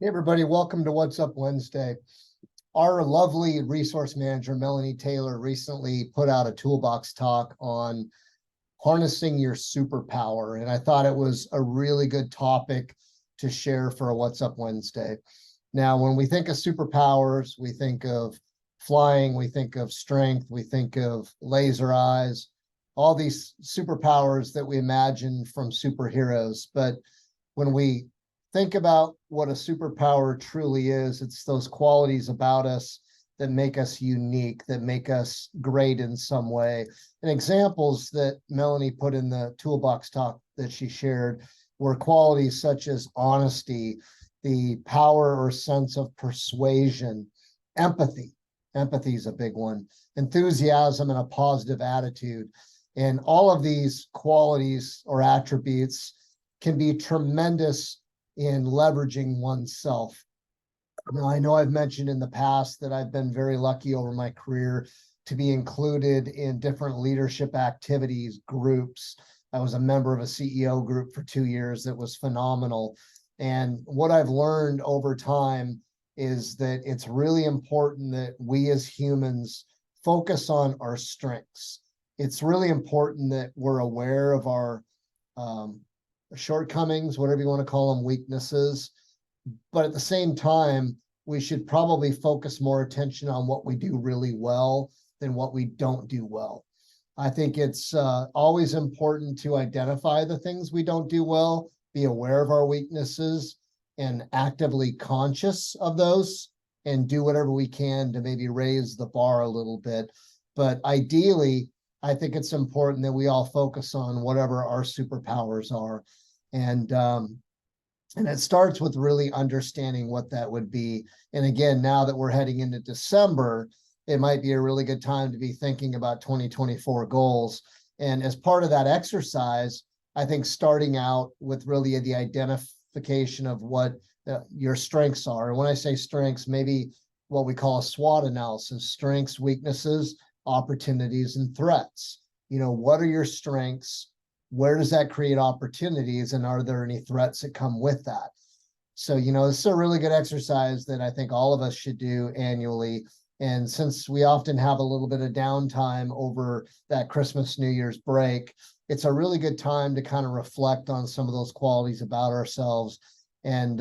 Hey everybody, welcome to What's Up Wednesday. Our lovely resource manager, Melanie Taylor, recently put out a toolbox talk on harnessing your superpower. And I thought it was a really good topic to share for a What's Up Wednesday. Now, when we think of superpowers, we think of flying, we think of strength, we think of laser eyes, all these superpowers that we imagine from superheroes. But when we think about what a superpower truly is, it's those qualities about us that make us unique, that make us great in some way. And examples that Melanie put in the toolbox talk that she shared were qualities such as honesty, the power or sense of persuasion, empathy. Empathy is a big one, enthusiasm, and a positive attitude. And all of these qualities or attributes can be tremendous in leveraging oneself. Now, I know I've mentioned in the past that I've been very lucky over my career to be included in different leadership activities, groups. I was a member of a CEO group for 2 years that was phenomenal. And what I've learned over time is that it's really important that we as humans focus on our strengths. It's really important that we're aware of our shortcomings, whatever you want to call them, weaknesses. But at the same time, we should probably focus more attention on what we do really well than what we don't do well. I think it's always important to identify the things we don't do well, be aware of our weaknesses, and actively conscious of those, and do whatever we can to maybe raise the bar a little bit. But ideally, I think it's important that we all focus on whatever our superpowers are. And it starts with really understanding what that would be. And again, now that we're heading into December, it might be a really good time to be thinking about 2024 goals. And as part of that exercise, I think starting out with really the identification of what your strengths are. And when I say strengths, maybe what we call a SWOT analysis: strengths, weaknesses, opportunities, and threats. What are your strengths? Where does that create opportunities? And are there any threats that come with that? So, this is a really good exercise that I think all of us should do annually. And since we often have a little bit of downtime over that Christmas, New Year's break, it's a really good time to kind of reflect on some of those qualities about ourselves and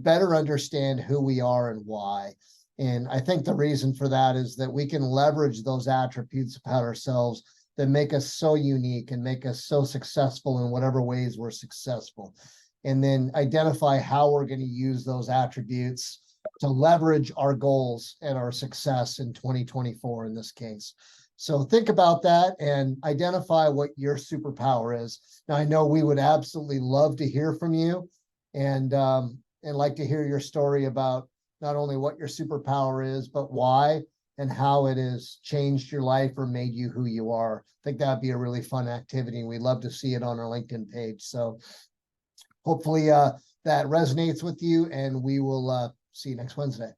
better understand who we are and why. And I think the reason for that is that we can leverage those attributes about ourselves that make us so unique and make us so successful in whatever ways we're successful. And then identify how we're going to use those attributes to leverage our goals and our success in 2024 in this case. So think about that and identify what your superpower is. Now, I know we would absolutely love to hear from you and like to hear your story about not only what your superpower is, but why and how it has changed your life or made you who you are. I think that'd be a really fun activity. We'd love to see it on our LinkedIn page. So hopefully that resonates with you, and we will see you next Wednesday.